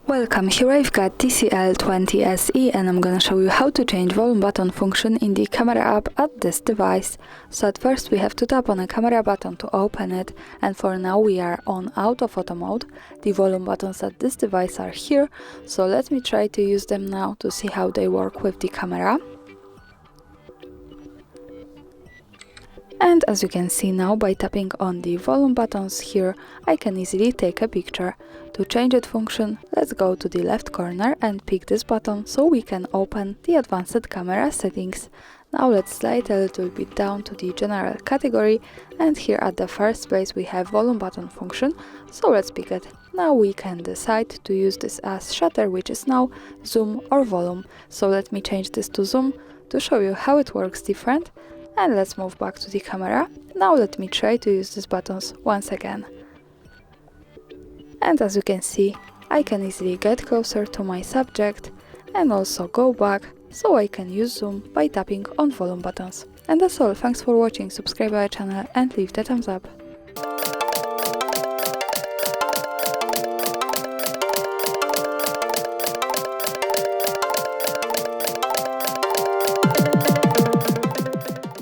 Welcome, here I've got TCL 20SE and I'm gonna show you how to change volume button function in the camera app at this device. So at first we have to tap on a camera button to open it, and for now we are on out of auto mode. The volume buttons at this device are here, so let me try to use them now to see how they work with the camera. And as you can see now, by tapping on the volume buttons here, I can easily take a picture. To change that function, let's go to the left corner and pick this button so we can open the advanced camera settings. Now let's slide a little bit down to the general category, and here at the first place we have volume button function, so let's pick it. Now we can decide to use this as shutter, which is now zoom or volume. So let me change this to zoom to show you how it works different. And let's move back to the camera. Now let me try to use these buttons once again. And as you can see, I can easily get closer to my subject and also go back, so I can use zoom by tapping on volume buttons. And that's all, thanks for watching, subscribe our channel and leave the thumbs up.